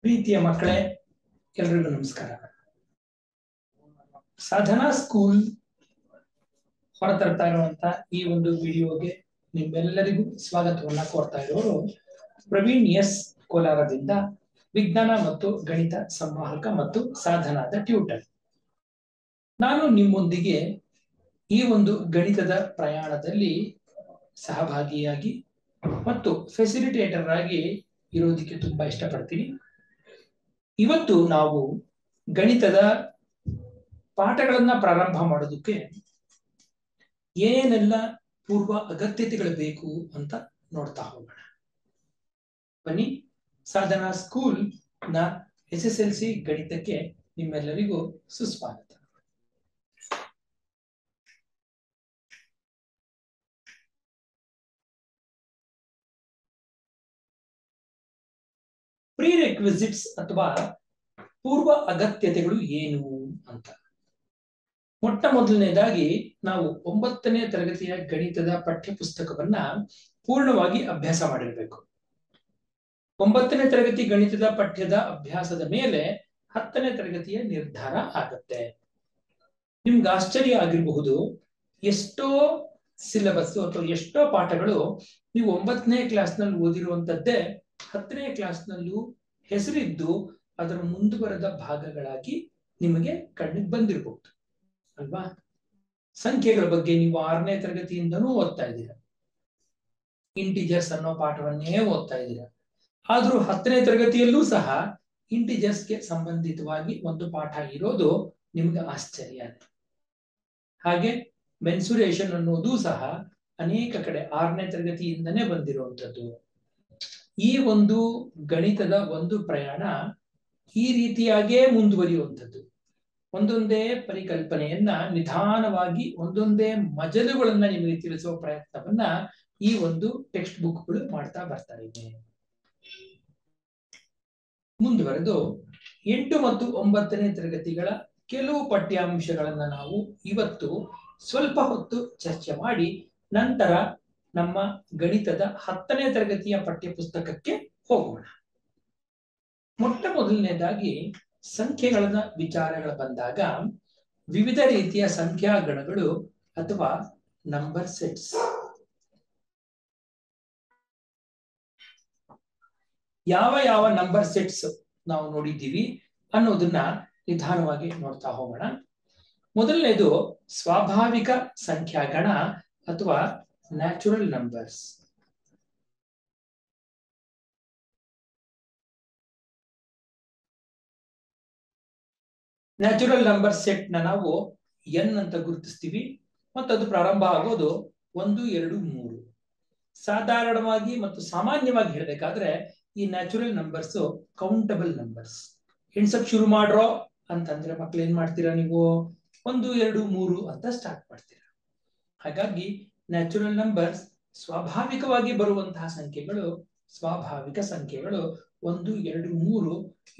ಪ್ರೀತಿಯ ಮಕ್ಕಳೇ, ಎಲ್ಲರಿಗೂ ನಮಸ್ಕಾರ. ಸಾಧನಾ ಸ್ಕೂಲ್ ಹೊರತರ್ತಾ ಇರುವಂತ ಈ ಒಂದು ವಿಡಿಯೋಗೆ ನಿಮ್ಮೆಲ್ಲರಿಗೂ ಸ್ವಾಗತವನ್ನ ಕೋರ್ತಾ ಇರೋರು ಪ್ರವೀಣ್ ಎಸ್ ಕೋಲಾರದಿಂದ, ವಿಜ್ಞಾನ ಮತ್ತು ಗಣಿತ ಸಂವಾಹಕ ಮತ್ತು ಸಾಧನಾದ ಟ್ಯೂಟರ್. ನಾನು ನಿಮ್ಮೊಂದಿಗೆ ಈ ಒಂದು ಗಣಿತದ ಪ್ರಯಾಣದಲ್ಲಿ ಸಹಭಾಗಿಯಾಗಿ ಮತ್ತು ಫೆಸಿಲಿಟೇಟರ್ ಆಗಿ ಇರೋದಕ್ಕೆ ತುಂಬಾ ಇಷ್ಟಪಡ್ತೀನಿ. ಇವತ್ತು ನಾವು ಗಣಿತದ ಪಾಠಗಳನ್ನ ಪ್ರಾರಂಭ ಮಾಡೋದಕ್ಕೆ ಏನೆಲ್ಲ ಪೂರ್ವ ಅಗತ್ಯತೆಗಳು ಬೇಕು ಅಂತ ನೋಡ್ತಾ ಹೋಗೋಣ. ಬನ್ನಿ, ಸಾಧನಾ ಸ್ಕೂಲ್ ನ SSLC ಗಣಿತಕ್ಕೆ ನಿಮ್ಮೆಲ್ಲರಿಗೂ ಸುಸ್ವಾಗತ. ಪ್ರಿರೆಕ್ವಿಸಿಟ್ಸ್ ಅಥವಾ ಪೂರ್ವ ಅಗತ್ಯತೆಗಳು ಏನು ಅಂತ. ಮೊಟ್ಟ ಮೊದಲನೇದಾಗಿ ನಾವು 9ನೇ ತರಗತಿಯ ಗಣಿತದ ಪಠ್ಯಪುಸ್ತಕವನ್ನ ಪೂರ್ಣವಾಗಿ ಅಭ್ಯಾಸ ಮಾಡಿರಬೇಕು. 9ನೇ ತರಗತಿ ಗಣಿತದ ಪಠ್ಯದ ಅಭ್ಯಾಸದ ಮೇಲೆ 10ನೇ ತರಗತಿಯ ನಿರ್ಧಾರ ಆಗುತ್ತೆ. ನಿಮ್ಗೆ ಆಶ್ಚರ್ಯ ಆಗಿರಬಹುದು, ಎಷ್ಟೋ ಸಿಲೆಬಸ್ ಅಥವಾ ಎಷ್ಟೋ ಪಾಠಗಳು ನೀವು 9ನೇ ಕ್ಲಾಸ್ನಲ್ಲಿ ಓದಿರುವಂತದ್ದೇ 10ನೇ ಕ್ಲಾಸ್ನಲ್ಲೂ ಹೆಸರಿದ್ದು ಅದರ ಮುಂದುವರೆದ ಭಾಗಗಳಾಗಿ ನಿಮಗೆ ಕಣ್ಣಿಗೆ ಬಂದಿರಬಹುದು ಅಲ್ವಾ? ಸಂಖ್ಯೆಗಳ ಬಗ್ಗೆ ನೀವು 6ನೇ ತರಗತಿಯಿಂದನೂ ಓದ್ತಾ ಇದ್ದೀರಾ, ಇಂಟಿಜರ್ಸ್ ಅನ್ನೋ ಪಾಠವನ್ನೇ ಓದ್ತಾ ಇದ್ದೀರಾ. ಆದ್ರೂ 10ನೇ ತರಗತಿಯಲ್ಲೂ ಸಹ ಇಂಟಿಜರ್ಸ್ಗೆ ಸಂಬಂಧಿತವಾಗಿ ಒಂದು ಪಾಠ ಇರೋದು ನಿಮ್ಗೆ ಆಶ್ಚರ್ಯ. ಹಾಗೆ ಮೆನ್ಸುರೇಷನ್ ಅನ್ನೋದು ಸಹ ಅನೇಕ ಕಡೆ 6ನೇ ತರಗತಿಯಿಂದನೇ ಬಂದಿರುವಂತದ್ದು. ಈ ಒಂದು ಗಣಿತದ ಒಂದು ಪ್ರಯಾಣ ಈ ರೀತಿಯಾಗೇ ಮುಂದುವರಿಯುವಂಥದ್ದು. ಒಂದೊಂದೇ ಪರಿಕಲ್ಪನೆಯನ್ನ ನಿಧಾನವಾಗಿ ಒಂದೊಂದೇ ಮಜಲುಗಳನ್ನ ನಿಮಗೆ ತಿಳಿಸುವ ಪ್ರಯತ್ನವನ್ನ ಈ ಒಂದು ಟೆಕ್ಸ್ಟ್ ಬುಕ್ಗಳು ಮಾಡ್ತಾ ಬರ್ತಾ ಇದೆ. ಮುಂದುವರೆದು 8 ಮತ್ತು 9ನೇ ತರಗತಿಗಳ ಕೆಲವು ಪಠ್ಯಾಂಶಗಳನ್ನ ನಾವು ಇವತ್ತು ಸ್ವಲ್ಪ ಹೊತ್ತು ಚರ್ಚೆ ಮಾಡಿ ನಂತರ ನಮ್ಮ ಗಣಿತದ 10ನೇ ತರಗತಿಯ ಪಠ್ಯಪುಸ್ತಕಕ್ಕೆ ಹೋಗೋಣ. ಮೊಟ್ಟ ಮೊದಲನೇದಾಗಿ ಸಂಖ್ಯೆಗಳ ವಿಚಾರಗಳ ಬಂದಾಗ ವಿವಿಧ ರೀತಿಯ ಸಂಖ್ಯಾ ಗಣಗಳು ಅಥವಾ ನಂಬರ್ ಸೆಟ್ಸ್. ಯಾವ ಯಾವ ನಂಬರ್ ಸೆಟ್ಸ್ ನಾವು ನೋಡಿದ್ದೀವಿ ಅನ್ನೋದನ್ನ ನಿಧಾನವಾಗಿ ನೋಡ್ತಾ ಹೋಗೋಣ. ಮೊದಲನೇದು ಸ್ವಾಭಾವಿಕ ಸಂಖ್ಯಾಗಣ ಅಥವಾ natural numbers. Natural number set ನ ನಾವು n ಅಂತ ಗುರುತಿಸ್ತೀವಿ ಮತ್ತು ಅದು ಪ್ರಾರಂಭ ಆಗೋದು 1, 2, 3. ಸಾಧಾರಣವಾಗಿ ಮತ್ತು ಸಾಮಾನ್ಯವಾಗಿ ಹೇಳಬೇಕಾದ್ರೆ ಈ ನ್ಯಾಚುರಲ್ ನಂಬರ್ಸ್ ಕೌಂಟಬಲ್ ನಂಬರ್ಸ್. ಎಣ್ಸಕ್ ಶುರು ಮಾಡ್ರೋ ಅಂತಂದ್ರೆ ಮಕ್ಳು ಏನ್ ಮಾಡ್ತೀರಾ, ನೀವು 1, 2, 3 ಅಂತ ಸ್ಟಾರ್ಟ್ ಮಾಡ್ತೀರಾ. ಹಾಗಾಗಿ ನ್ಯಾಚುರಲ್ ನಂಬರ್ಸ್ ಸ್ವಾಭಾವಿಕವಾಗಿ ಬರುವಂತಹ ಸಂಖ್ಯೆಗಳು, ಸ್ವಾಭಾವಿಕ ಸಂಖ್ಯೆಗಳು 1, 2, 3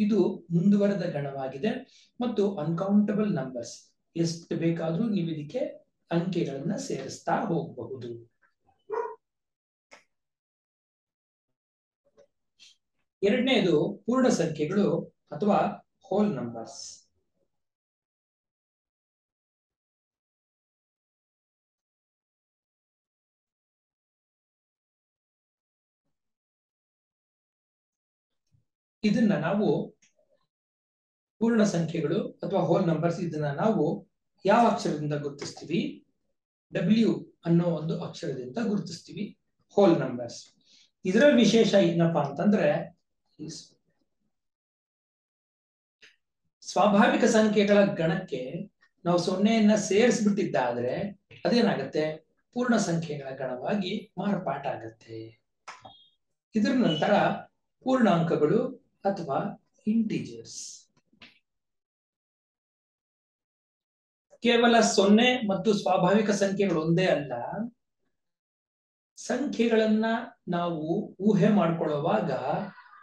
ಇದು ಮುಂದುವರೆದ ಗಣವಾಗಿದೆ. ಮತ್ತು ಅನ್ಕೌಂಟಬಲ್ ನಂಬರ್ಸ್, ಎಷ್ಟು ಬೇಕಾದ್ರೂ ನೀವು ಇದಕ್ಕೆ ಅಂಕೆಗಳನ್ನ ಸೇರಿಸ್ತಾ ಹೋಗಬಹುದು. ಎರಡನೇದು ಪೂರ್ಣ ಸಂಖ್ಯೆಗಳು ಅಥವಾ ಹೋಲ್ ನಂಬರ್ಸ್. ಇದನ್ನ ನಾವು ಪೂರ್ಣ ಸಂಖ್ಯೆಗಳು ಅಥವಾ ಹೋಲ್ ನಂಬರ್ಸ್ ಇದನ್ನ ನಾವು ಯಾವ ಅಕ್ಷರದಿಂದ ಗುರುತಿಸ್ತೀವಿ? W ಅನ್ನೋ ಒಂದು ಅಕ್ಷರದಿಂದ ಗುರುತಿಸ್ತೀವಿ ಹೋಲ್ ನಂಬರ್ಸ್. ಇದರ ವಿಶೇಷ ಏನಪ್ಪಾ ಅಂತಂದ್ರೆ, ಸ್ವಾಭಾವಿಕ ಸಂಖ್ಯೆಗಳ ಗಣಕ್ಕೆ ನಾವು 0ಯನ್ನ ಸೇರಿಸ್ಬಿಟ್ಟಿದ್ದಾದ್ರೆ ಅದೇನಾಗತ್ತೆ, ಪೂರ್ಣ ಸಂಖ್ಯೆಗಳ ಗಣವಾಗಿ ಮಾರ್ಪಾಟಾಗತ್ತೆ. ಇದರ ನಂತರ ಪೂರ್ಣಾಂಕಗಳು ಅಥವಾ ಇಂಟಿಜರ್ಸ್. ಕೇವಲ 0 ಮತ್ತು ಸ್ವಾಭಾವಿಕ ಸಂಖ್ಯೆಗಳು ಒಂದೇ ಅಲ್ಲ, ಸಂಖ್ಯೆಗಳನ್ನ ನಾವು ಊಹೆ ಮಾಡ್ಕೊಳ್ಳುವಾಗ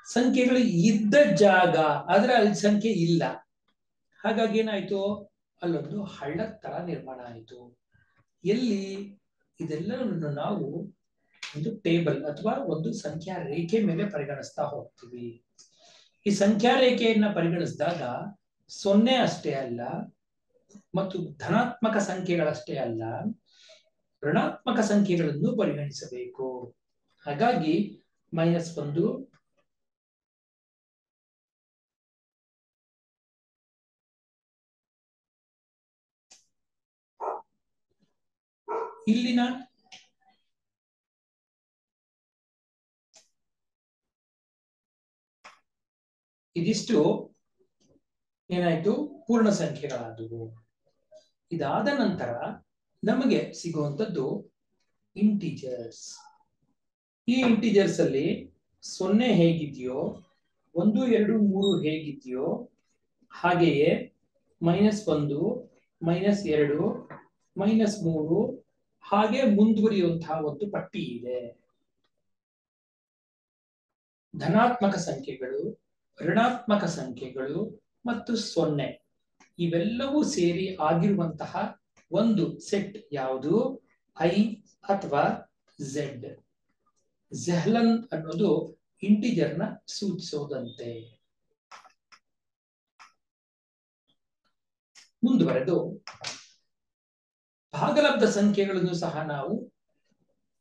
ಸಂಖ್ಯೆಗಳು ಇದ್ದ ಜಾಗ ಆದ್ರೆ ಅಲ್ಲಿ ಸಂಖ್ಯೆ ಇಲ್ಲ. ಹಾಗಾಗಿ ಏನಾಯ್ತು, ಅಲ್ಲೊಂದು ಹಳ್ಳದ ತರ ನಿರ್ಮಾಣ ಆಯಿತು. ಎಲ್ಲಿ? ಇದೆಲ್ಲವನ್ನು ನಾವು ಒಂದು ಟೇಬಲ್ ಅಥವಾ ಒಂದು ಸಂಖ್ಯಾ ರೇಖೆ ಮೇಲೆ ಪರಿಗಣಿಸ್ತಾ ಹೋಗ್ತೀವಿ. ಈ ಸಂಖ್ಯಾ ರೇಖೆಯನ್ನ ಪರಿಗಣಿಸಿದಾಗ 0 ಅಷ್ಟೇ ಅಲ್ಲ ಮತ್ತು ಧನಾತ್ಮಕ ಸಂಖ್ಯೆಗಳಷ್ಟೇ ಅಲ್ಲ, ಋಣಾತ್ಮಕ ಸಂಖ್ಯೆಗಳನ್ನು ಪರಿಗಣಿಸಬೇಕು. ಹಾಗಾಗಿ -1 ಇಲ್ಲಿನ ಇದಿಷ್ಟು ಏನಾಯ್ತು, ಪೂರ್ಣ ಸಂಖ್ಯೆಗಳಾದವು. ಇದಾದ ನಂತರ ನಮಗೆ ಸಿಗುವಂತದ್ದು ಇಂಟಿಜರ್ಸ್. ಈ ಇಂಟಿಜರ್ಸ್ ಅಲ್ಲಿ 0 ಹೇಗಿದೆಯೋ, 1, 2, 3 ಹೇಗಿದೆಯೋ ಹಾಗೆಯೇ -1, -2, -3 ಹಾಗೆ ಮುಂದುವರಿಯುವಂತಹ ಒಂದು ಪಟ್ಟಿ ಇದೆ. ಧನಾತ್ಮಕ ಸಂಖ್ಯೆಗಳು, ಋಣಾತ್ಮಕ ಸಂಖ್ಯೆಗಳು ಮತ್ತು 0 ಇವೆಲ್ಲವೂ ಸೇರಿ ಆಗಿರುವಂತಹ ಒಂದು ಸೆಟ್ ಯಾವುದು? ಐ ಅಥವಾ ಝೆಡ್. ಝೆಹ್ಲನ್ ಅನ್ನೋದು ಇಂಟಿಜರ್ನ ಸೂಚಿಸೋದಂತೆ. ಮುಂದುವರೆದು ಭಾಗಲಬ್ಧ ಸಂಖ್ಯೆಗಳನ್ನು ಸಹ ನಾವು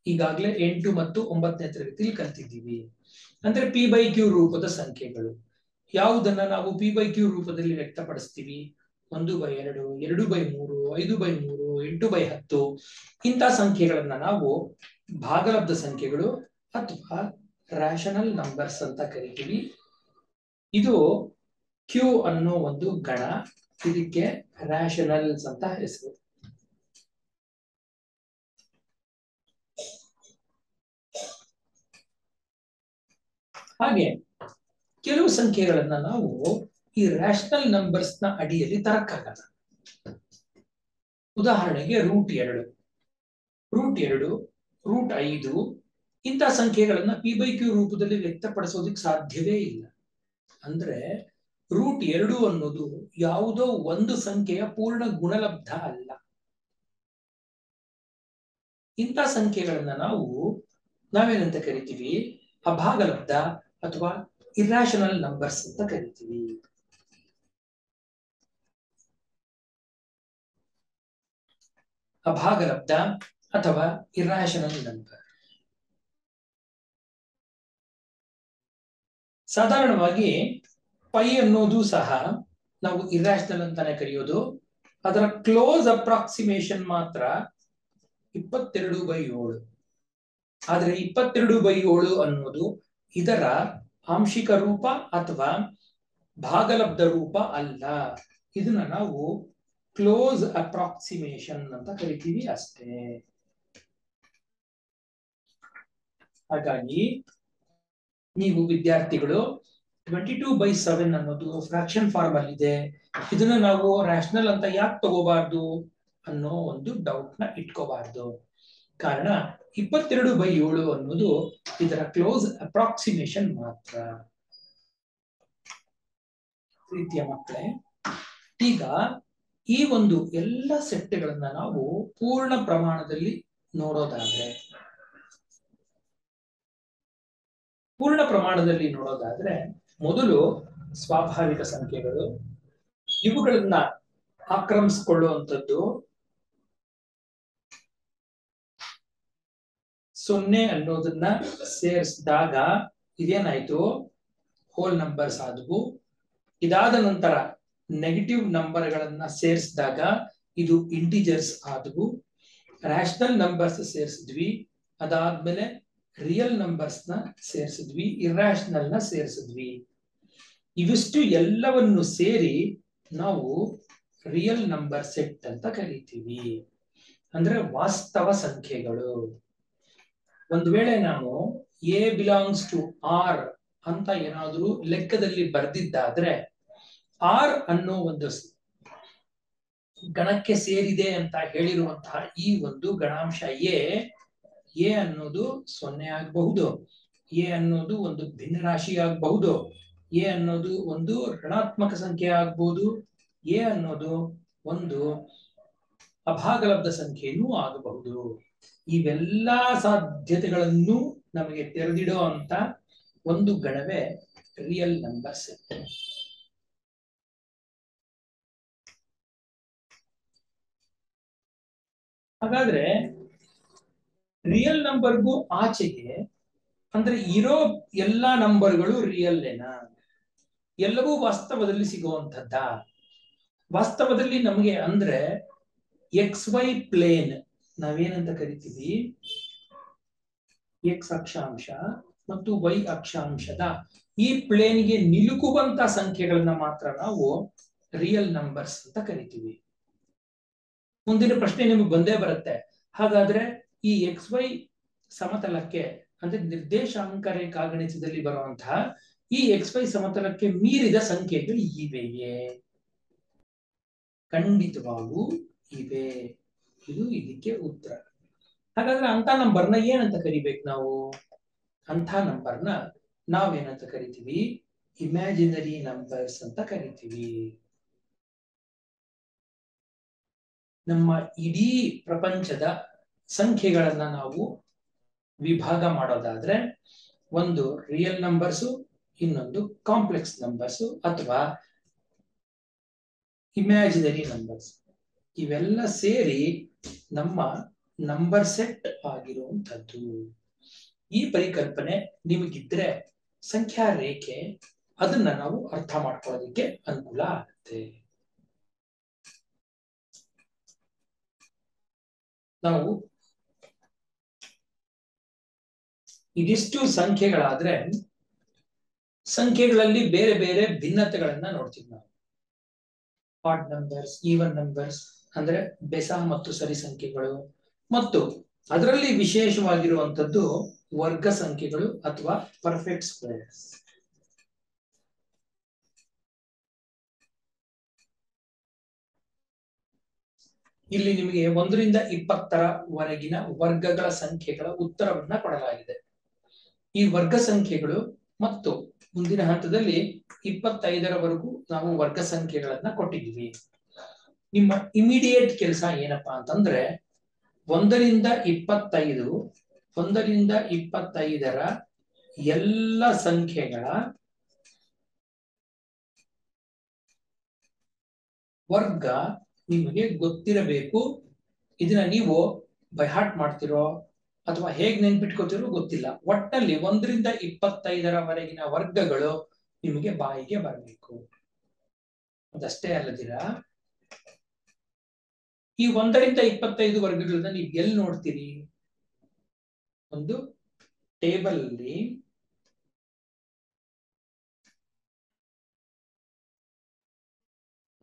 ಈಗಾಗಲೇ 8 ಮತ್ತು 9ನೇ ತರಗತಿಯಲ್ಲಿ ಕಲಿತಿದ್ದೀವಿ. ಅಂದ್ರೆ P/Q ರೂಪದ ಸಂಖ್ಯೆಗಳು. ಯಾವುದನ್ನ ನಾವು P/Q ರೂಪದಲ್ಲಿ ವ್ಯಕ್ತಪಡಿಸ್ತೀವಿ? 1/2, 2/3, 5/3, 8/10 ಇಂಥ ಸಂಖ್ಯೆಗಳನ್ನ ನಾವು ಭಾಗಲಬ್ಧ ಸಂಖ್ಯೆಗಳು ಅಥವಾ ರ್ಯಾಷನಲ್ ನಂಬರ್ಸ್ ಅಂತ ಕರಿತೀವಿ. ಇದು ಕ್ಯೂ ಅನ್ನೋ ಒಂದು ಗಣ, ಇದಕ್ಕೆ ರ್ಯಾಷನಲ್ಸ್ ಅಂತ ಹೆಸರು. ಹಾಗೆ ಕೆಲವು ಸಂಖ್ಯೆಗಳನ್ನ ನಾವು ಈ ರ್ಯಾಷನಲ್ ನಂಬರ್ಸ್ ನ ಅಡಿಯಲ್ಲಿ ತರಕ್ಕಾಗಲ್ಲ. ಉದಾಹರಣೆಗೆ √2, √5 ಇಂಥ ಸಂಖ್ಯೆಗಳನ್ನ P/Q ರೂಪದಲ್ಲಿ ವ್ಯಕ್ತಪಡಿಸೋದಕ್ಕೆ ಸಾಧ್ಯವೇ ಇಲ್ಲ. ಅಂದ್ರೆ √2 ಅನ್ನೋದು ಯಾವುದೋ ಒಂದು ಸಂಖ್ಯೆಯ ಪೂರ್ಣ ಗುಣಲಬ್ಧ ಅಲ್ಲ. ಇಂಥ ಸಂಖ್ಯೆಗಳನ್ನ ನಾವೇನಂತ ಕರಿತೀವಿ? ಅಭಾಗಲಬ್ಧ ಅಥವಾ ಇರ್ರಾಷನಲ್ ನಂಬರ್ಸ್ ಅಂತ ಕರಿತೀವಿ. ಅಭಾಗಲಬ್ಧ ಅಥವಾ ಇರ್ರಾಷನಲ್ ನಂಬರ್. ಸಾಧಾರಣವಾಗಿ ಪೈ ಅನ್ನೋದು ಸಹ ನಾವು ಇರ್ರಾಷನಲ್ ಅಂತಾನೆ ಕರೆಯೋದು. ಅದರ ಕ್ಲೋಸ್ ಅಪ್ರಾಕ್ಸಿಮೇಷನ್ ಮಾತ್ರ 22/7. ಆದ್ರೆ 22/7 ಅನ್ನೋದು ಇದರ ಆಂಶಿಕ ರೂಪ ಅಥವಾ ಭಾಗಲಬ್ಧ ರೂಪ ಅಲ್ಲ. ಇದನ್ನ ನಾವು ಕ್ಲೋಸ್ ಅಪ್ರಾಕ್ಸಿಮೇಷನ್ ಅಂತ ಕರಿತೀವಿ ಅಷ್ಟೇ. ಹಾಗಾಗಿ ನೀವು ವಿದ್ಯಾರ್ಥಿಗಳು 22/7 ಅನ್ನೋದು ಫ್ರಾಕ್ಷನ್ ಫಾರ್ಮ್ ಅಲ್ಲಿ ಇದೆ, ಇದನ್ನ ನಾವು ರ್ಯಾಷನಲ್ ಅಂತ ಯಾಕೆ ತಗೋಬಾರ್ದು ಅನ್ನೋ ಒಂದು ಡೌಟ್ ನ ಇಟ್ಕೋಬಾರ್ದು. ಕಾರಣ 22/7 ಅನ್ನೋದು ಇದರ ಕ್ಲೋಸ್ ಅಪ್ರಾಕ್ಸಿಮೇಷನ್ ಮಾತ್ರ. ಪ್ರೀತಿಯ ಮಕ್ಕಳೇ, ಈಗ ಈ ಒಂದು ಎಲ್ಲ ಸೆಟ್ಗಳನ್ನ ನಾವು ಪೂರ್ಣ ಪ್ರಮಾಣದಲ್ಲಿ ನೋಡೋದಾದ್ರೆ ಮೊದಲು ಸ್ವಾಭಾವಿಕ ಸಂಖ್ಯೆಗಳು, ಇವುಗಳನ್ನ ಆಕ್ರಮಿಸಿಕೊಳ್ಳುವಂಥದ್ದು 0 ಅನ್ನೋದನ್ನ ಸೇರಿಸಿದಾಗ ಇದೇನಾಯ್ತು? ಹೋಲ್ ನಂಬರ್ಸ್ ಆದವು. ಇದಾದ ನಂತರ ನೆಗೆಟಿವ್ ನಂಬರ್ಗಳನ್ನ ಸೇರಿಸಿದಾಗ ಇದು ಇಂಟಿಜರ್ಸ್ ಆದವು. ರ್ಯಾಷನಲ್ ನಂಬರ್ಸ್ ಸೇರಿಸಿದ್ವಿ, ಅದಾದ್ಮೇಲೆ ರಿಯಲ್ ನಂಬರ್ಸ್ ನ ಸೇರಿಸಿದ್ವಿ, ಇರ್ರಾಷನಲ್ ನ ಸೇರಿಸಿದ್ವಿ. ಇವಿಷ್ಟು ಎಲ್ಲವನ್ನು ಸೇರಿ ನಾವು ರಿಯಲ್ ನಂಬರ್ ಸೆಟ್ ಅಂತ ಕರಿತೀವಿ. ಅಂದ್ರೆ ವಾಸ್ತವ ಸಂಖ್ಯೆಗಳು. ಒಂದು ವೇಳೆ ನಾವು A belongs to R ಅಂತ ಏನಾದ್ರೂ ಲೆಕ್ಕದಲ್ಲಿ ಬರ್ದಿದ್ದಾದ್ರೆ R ಅನ್ನೋ ಒಂದು ಗಣಕ್ಕೆ ಸೇರಿದೆ ಅಂತ ಹೇಳಿರುವಂತಹ ಈ ಒಂದು ಗಣಾಂಶ A ಅನ್ನೋದು 0 ಆಗಬಹುದು, A ಅನ್ನೋದು ಒಂದು ಭಿನ್ನ ರಾಶಿ ಆಗಬಹುದು, A ಅನ್ನೋದು ಒಂದು ಋಣಾತ್ಮಕ ಸಂಖ್ಯೆ ಆಗಬಹುದು, A ಅನ್ನೋದು ಒಂದು ಅಭಾಗಲಬ್ಧ ಸಂಖ್ಯೆಯೂ ಆಗಬಹುದು. ಇವೆಲ್ಲಾ ಸಾಧ್ಯತೆಗಳನ್ನು ನಮಗೆ ತೆರೆದಿಡೋ ಅಂತ ಒಂದು ಗಣವೇ ರಿಯಲ್ ನಂಬರ್ ಸೆಟ್. ಹಾಗಾದ್ರೆ ರಿಯಲ್ ನಂಬರ್ಗೂ ಆಚೆಗೆ ಅಂದ್ರೆ ಇರೋ ಎಲ್ಲಾ ನಂಬರ್ಗಳು ರಿಯಲ್ ಏನಾ, ಎಲ್ಲವೂ ವಾಸ್ತವದಲ್ಲಿ ಸಿಗುವಂತದ್ದ? ವಾಸ್ತವದಲ್ಲಿ ನಮಗೆ ಅಂದ್ರೆ XY ಪ್ಲೇನ್ ನಾವೇನಂತ ಕರಿತೀವಿ, X ಅಕ್ಷಾಂಶ ಮತ್ತು Y ಅಕ್ಷಾಂಶದ ಈ ಪ್ಲೇನ್ಗೆ ನಿಲುಕುವಂತ ಸಂಖ್ಯೆಗಳನ್ನ ಮಾತ್ರ ನಾವು ರಿಯಲ್ ನಂಬರ್ಸ್ ಅಂತ ಕರಿತೀವಿ. ಮುಂದಿನ ಪ್ರಶ್ನೆ ನಿಮಗೆ ಬಂದೇ ಬರುತ್ತೆ, ಹಾಗಾದ್ರೆ ಈ XY ಸಮತಲಕ್ಕೆ ಅಂದ್ರೆ ನಿರ್ದೇಶಾಂಕ ರೇಖಾಗಣಿತದಲ್ಲಿ ಬರುವಂತಹ ಈ XY ಸಮತಲಕ್ಕೆ ಮೀರಿದ ಸಂಖ್ಯೆಗಳು ಇವೆಯೇ? ಖಂಡಿತವಾಗೂ ಇವೆ. ಇದು ಇದಕ್ಕೆ ಉತ್ತರ. ಹಾಗಾದ್ರೆ ಅಂತ ನಂಬರ್ನ ಏನಂತ ಕರಿಬೇಕು ನಾವು? ಅಂತ ನಂಬರ್ನ ನಾವೇನಂತ ಕರಿತೀವಿ? ಇಮ್ಯಾಜಿನರಿ ನಂಬರ್ಸ್ ಅಂತ ಕರಿತೀವಿ. ನಮ್ಮ ಇಡೀ ಪ್ರಪಂಚದ ಸಂಖ್ಯೆಗಳನ್ನ ನಾವು ವಿಭಾಗ ಮಾಡೋದಾದ್ರೆ ಒಂದು ರಿಯಲ್ ನಂಬರ್ಸು, ಇನ್ನೊಂದು ಕಾಂಪ್ಲೆಕ್ಸ್ ನಂಬರ್ಸು ಅಥವಾ ಇಮ್ಯಾಜಿನರಿ ನಂಬರ್ಸ್. ಇವೆಲ್ಲ ಸೇರಿ ನಮ್ಮ ನಂಬರ್ ಸೆಟ್ ಆಗಿರುವಂತದ್ದು. ಈ ಪರಿಕಲ್ಪನೆ ನಿಮಗಿದ್ರೆ ಸಂಖ್ಯಾ ರೇಖೆ ಅದನ್ನ ನಾವು ಅರ್ಥ ಮಾಡ್ಕೊಳ್ಳೋದಕ್ಕೆ ಅನುಕೂಲ ಆಗುತ್ತೆ. ನಾವು ಇದಿಷ್ಟು ಸಂಖ್ಯೆಗಳಾದ್ರೆ ಸಂಖ್ಯೆಗಳಲ್ಲಿ ಬೇರೆ ಬೇರೆ ಭಿನ್ನತೆಗಳನ್ನ ನೋಡ್ತೀವಿ ನಾವು. ಆಡ್ ನಂಬರ್ಸ್, ಈವನ್ ನಂಬರ್ಸ್ ಅಂದ್ರೆ ಬೆಸ ಮತ್ತು ಸರಿ ಸಂಖ್ಯೆಗಳು, ಮತ್ತು ಅದರಲ್ಲಿ ವಿಶೇಷವಾಗಿರುವಂತದ್ದು ವರ್ಗ ಸಂಖ್ಯೆಗಳು ಅಥವಾ ಪರ್ಫೆಕ್ಟ್ ಸ್ಕ್ವೇರ್ಸ್. ಇಲ್ಲಿ ನಿಮಗೆ 1 ರಿಂದ 20ರವರೆಗಿನ ವರ್ಗಗಳ ಸಂಖ್ಯೆಗಳ ಉತ್ತರವನ್ನ ಕೊಡಲಾಗಿದೆ. ಈ ವರ್ಗ ಸಂಖ್ಯೆಗಳು ಮತ್ತು ಮುಂದಿನ ಹಂತದಲ್ಲಿ 25ರವರೆಗೂ ನಾವು ವರ್ಗ ಸಂಖ್ಯೆಗಳನ್ನ ಕೊಟ್ಟಿದ್ದೀವಿ. ನಿಮ್ಮ ಇಮಿಡಿಯೇಟ್ ಕೆಲಸ ಏನಪ್ಪಾ ಅಂತಂದ್ರೆ 1 ರಿಂದ 25, 1 ರಿಂದ 25ರ ಎಲ್ಲ ಸಂಖ್ಯೆಗಳ ವರ್ಗ ನಿಮಗೆ ಗೊತ್ತಿರಬೇಕು. ಇದನ್ನ ನೀವು ಬೈಹಾರ್ಟ್ ಮಾಡ್ತಿರೋ ಅಥವಾ ಹೇಗ್ ನೆನ್ಪಿಟ್ಕೋತಿರೋ ಗೊತ್ತಿಲ್ಲ, ಒಟ್ಟಲ್ಲಿ 1 ರಿಂದ 25ರವರೆಗಿನ ವರ್ಗಗಳು ನಿಮಗೆ ಬಾಯಿಗೆ ಬರಬೇಕು. ಅದಷ್ಟೇ ಅಲ್ಲದಿರ ಈ 1 ರಿಂದ 25 ವರ್ಗಗಳನ್ನ ನೀವು ಎಲ್ಲಿ ನೋಡ್ತೀರಿ? ಒಂದು ಟೇಬಲ್ ಅಲ್ಲಿ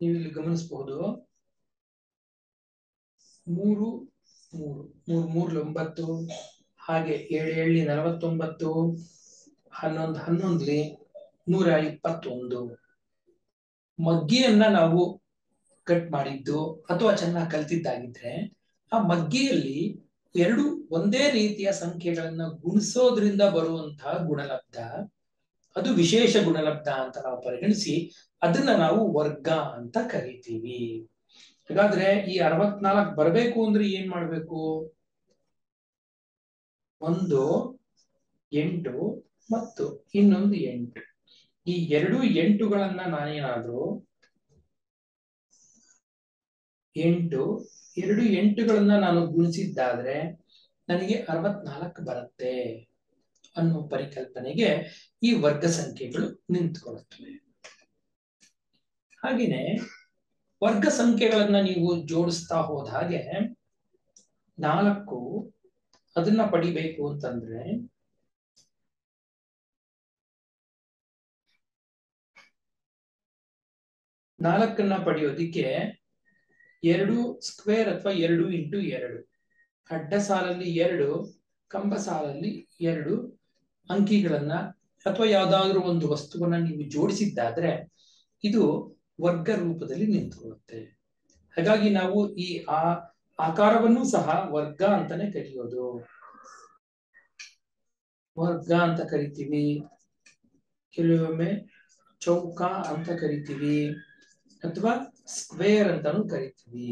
ನೀವು ಇಲ್ಲಿ ಗಮನಿಸಬಹುದು. 3 3 3 9, ಹಾಗೆ 7 7 49, 11 11 121. ಮಗ್ಗಿಯನ್ನ ನಾವು ಕಟ್ ಮಾಡಿದ್ದು ಅಥವಾ ಚೆನ್ನಾಗಿ ಕಲ್ತಿದ್ದಾಗಿದ್ರೆ ಆ ಮಗ್ಗಿಯಲ್ಲಿ ಎರಡು ಒಂದೇ ರೀತಿಯ ಸಂಖ್ಯೆಗಳನ್ನ ಗುಣಿಸೋದ್ರಿಂದ ಬರುವಂತಹ ಗುಣಲಬ್ಧ, ಅದು ವಿಶೇಷ ಗುಣಲಬ್ಧ ಅಂತ ನಾವು ಪರಿಗಣಿಸಿ ಅದನ್ನ ನಾವು ವರ್ಗ ಅಂತ ಕರಿತೀವಿ. ಹಾಗಾದ್ರೆ ಈ 64 ಬರಬೇಕು ಅಂದ್ರೆ ಏನ್ ಮಾಡ್ಬೇಕು? ಒಂದು 8 ಮತ್ತು ಇನ್ನೊಂದು 8. ಈ 2 8ಗಳನ್ನ ನಾನೇನಾದ್ರೂ 8 2 8ಗಳನ್ನ ನಾನು ಗುಣಿಸಿದ್ದಾದ್ರೆ ನನಗೆ 64 ಬರುತ್ತೆ ಅನ್ನೋ ಪರಿಕಲ್ಪನೆಗೆ ಈ ವರ್ಗ ಸಂಖ್ಯೆಗಳು ನಿಂತುಕೊಳ್ಳುತ್ತವೆ. ಹಾಗೇನೆ ವರ್ಗ ಸಂಖ್ಯೆಗಳನ್ನ ನೀವು ಜೋಡಿಸ್ತಾ ಹೋದ ಹಾಗೆ 4 ಅದನ್ನ ಪಡಿಬೇಕು ಅಂತಂದ್ರೆ ನಾಲ್ಕನ್ನ ಪಡೆಯೋದಿಕ್ಕೆ 2 ಸ್ಕ್ವೇರ್ ಅಥವಾ 2 ಇಂಟು 2, ಅಡ್ಡ ಸಾಲಲ್ಲಿ 2, ಕಂಬ ಸಾಲಲ್ಲಿ 2 ಅಂಕಿಗಳನ್ನ ಅಥವಾ ಯಾವ್ದಾದ್ರು ಒಂದು ವಸ್ತುವನ್ನ ನೀವು ಜೋಡಿಸಿದ್ದಾದ್ರೆ ಇದು ವರ್ಗ ರೂಪದಲ್ಲಿ ನಿಂತುಕೊಳ್ಳುತ್ತೆ. ಹಾಗಾಗಿ ನಾವು ಈ ಆಕಾರವನ್ನು ಸಹ ವರ್ಗ ಅಂತಾನೆ ಕರೆಯೋದು. ವರ್ಗ ಅಂತ ಕರಿತೀವಿ, ಕೆಲವೊಮ್ಮೆ ಚೌಕ ಅಂತ ಕರಿತೀವಿ, ಅಥವಾ ಸ್ಕ್ವೇರ್ ಅಂತಾನು ಕರಿತೀವಿ.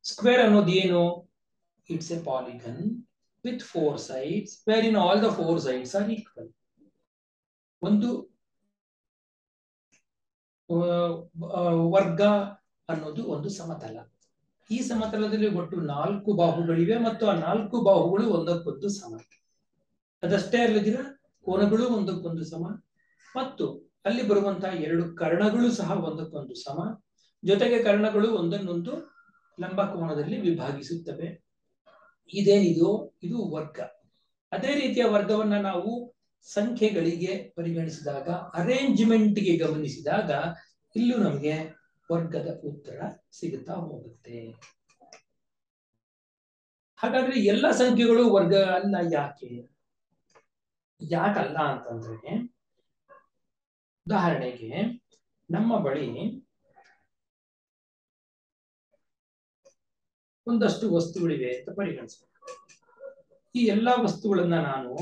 ಸ್ಕ್ವೇರ್ ಅನ್ನೋದು ಏನು? It's A polygon with 4 sides wherein all the 4 sides are equal. ಒಂದು ವರ್ಗ ಅನ್ನೋದು ಒಂದು ಸಮತಲ. ಈ ಸಮತಲದಲ್ಲಿ ಒಟ್ಟು 4 ಬಾಹುಗಳಿವೆ ಮತ್ತು ಆ 4 ಬಾಹುಗಳು ಒಂದಕ್ಕೊಂದು ಸಮ. ಅದಷ್ಟೇ ಅಲ್ಲದಿರ ಕೋನಗಳು ಒಂದಕ್ಕೊಂದು ಸಮ ಮತ್ತು ಅಲ್ಲಿ ಬರುವಂತಹ 2 ಕರ್ಣಗಳು ಸಹ ಒಂದಕ್ಕೊಂದು ಸಮ. ಜೊತೆಗೆ ಕರ್ಣಗಳು ಒಂದನ್ನೊಂದು ಲಂಬಕೋನದಲ್ಲಿ ವಿಭಾಗಿಸುತ್ತವೆ. ಇದೇನಿದು? ಇದು ವರ್ಗ. ಅದೇ ರೀತಿಯ ವರ್ಗವನ್ನ ನಾವು ಸಂಖ್ಯೆಗಳಿಗೆ ಪರಿಗಣಿಸಿದಾಗ, ಅರೇಂಜ್ಮೆಂಟ್ಗೆ ಗಮನಿಸಿದಾಗ ಇಲ್ಲೂ ನಮಗೆ ವರ್ಗದ ಉತ್ತರ ಸಿಗುತ್ತಾ ಹೋಗುತ್ತೆ. ಹಾಗಾದ್ರೆ ಎಲ್ಲ ಸಂಖ್ಯೆಗಳು ವರ್ಗ ಅಲ್ಲ ಯಾಕೆ? ಯಾಕಲ್ಲ ಅಂತಂದ್ರೆ, ಉದಾಹರಣೆಗೆ ನಮ್ಮ ಬಳಿ ಒಂದಷ್ಟು ವಸ್ತುಗಳಿವೆ ಅಂತ ಪರಿಗಣಿಸಬೇಕು. ಈ ಎಲ್ಲಾ ವಸ್ತುಗಳನ್ನ ನಾನು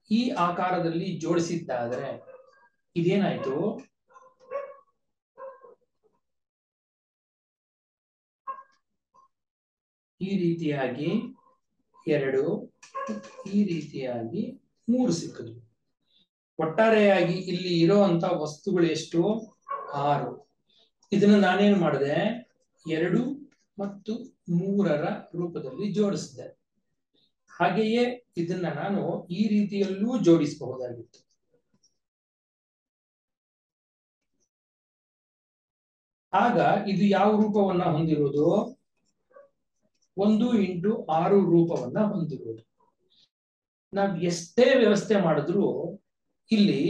ಈ ಆಕಾರದಲ್ಲಿ ಜೋಡಿಸಿದ್ದಾದರೆ ಇದೇನಾಯ್ತು? ಈ ರೀತಿಯಾಗಿ 2, ಈ ರೀತಿಯಾಗಿ 3 ಸಿಕ್ಕದು. ಒಟ್ಟಾರೆಯಾಗಿ ಇಲ್ಲಿ ಇರುವಂತ ವಸ್ತುಗಳು ಎಷ್ಟು? 6. ಇದನ್ನ ನಾನೇನು ಮಾಡಿದೆ? 2 ಮತ್ತು 3ರ ರೂಪದಲ್ಲಿ ಜೋಡಿಸಿದೆ. ಹಾಗೆಯೇ ಇದನ್ನ ನಾನು ಈ ರೀತಿಯಲ್ಲೂ ಜೋಡಿಸಬಹುದಾಗಿತ್ತು. ಆಗ ಇದು ಯಾವ ರೂಪವನ್ನ ಹೊಂದಿರುವುದು? 1 × 6 ರೂಪವನ್ನ ಹೊಂದಿರುವುದು. ನಾವು ಎಷ್ಟೇ ವ್ಯವಸ್ಥೆ ಮಾಡಿದ್ರೂ ಇಲ್ಲಿ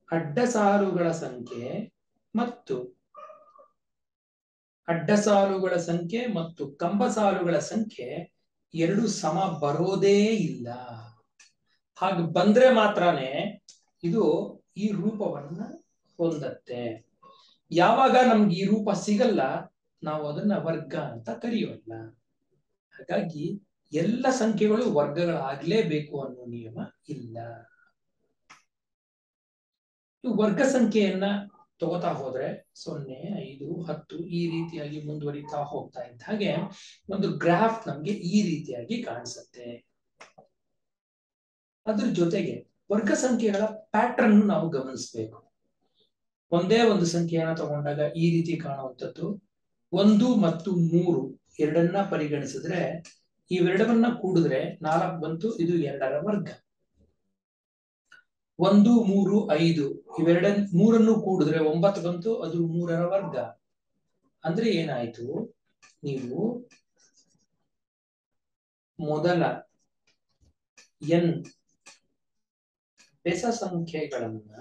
ಅಡ್ಡ ಸಾಲುಗಳ ಸಂಖ್ಯೆ ಮತ್ತು ಕಂಬ ಸಾಲುಗಳ ಸಂಖ್ಯೆ 2 ಸಮ ಬರೋದೇ ಇಲ್ಲ. ಹಾಗೆ ಬಂದ್ರೆ ಮಾತ್ರನೇ ಇದು ಈ ರೂಪವನ್ನ ಹೊಂದತ್ತೆ. ಯಾವಾಗ ನಮ್ಗೆ ಈ ರೂಪ ಸಿಗಲ್ಲ, ನಾವು ಅದನ್ನ ವರ್ಗ ಅಂತ ಕರೆಯೋಲ್ಲ. ಹಾಗಾಗಿ ಎಲ್ಲ ಸಂಖ್ಯೆಗಳು ವರ್ಗಗಳಾಗಲೇಬೇಕು ಅನ್ನೋ ನಿಯಮ ಇಲ್ಲ. ವರ್ಗ ಸಂಖ್ಯೆಯನ್ನ ತಗೋತಾ ಹೋದ್ರೆ 0, 5, 10 ಈ ರೀತಿಯಾಗಿ ಮುಂದುವರಿತಾ ಹೋಗ್ತಾ ಇದ್ದ ಹಾಗೆ ಒಂದು ಗ್ರಾಫ್ ನಮ್ಗೆ ಈ ರೀತಿಯಾಗಿ ಕಾಣಿಸುತ್ತೆ. ಅದ್ರ ಜೊತೆಗೆ ವರ್ಗ ಸಂಖ್ಯೆಗಳ ಪ್ಯಾಟರ್ನ್ ನಾವು ಗಮನಿಸಬೇಕು. ಒಂದೇ ಒಂದು ಸಂಖ್ಯೆಯನ್ನ ತಗೊಂಡಾಗ ಈ ರೀತಿ ಕಾಣುವಂಥದ್ದು. 1 ಮತ್ತು 3 ಎರಡನ್ನ ಪರಿಗಣಿಸಿದ್ರೆ ಇವೆರಡನ್ನ ಕೂಡಿದ್ರೆ 4 ಬಂತು, ಇದು 2ರ ವರ್ಗ. 1, 3, 5 ಮೂರನ್ನು ಕೂಡಿದ್ರೆ 9 ಬಂತು, ಅದು 3ರ ವರ್ಗ. ಅಂದ್ರೆ ಏನಾಯ್ತು? ನೀವು ಮೊದಲ n ಬೆಸ ಸಂಖ್ಯೆಗಳನ್ನ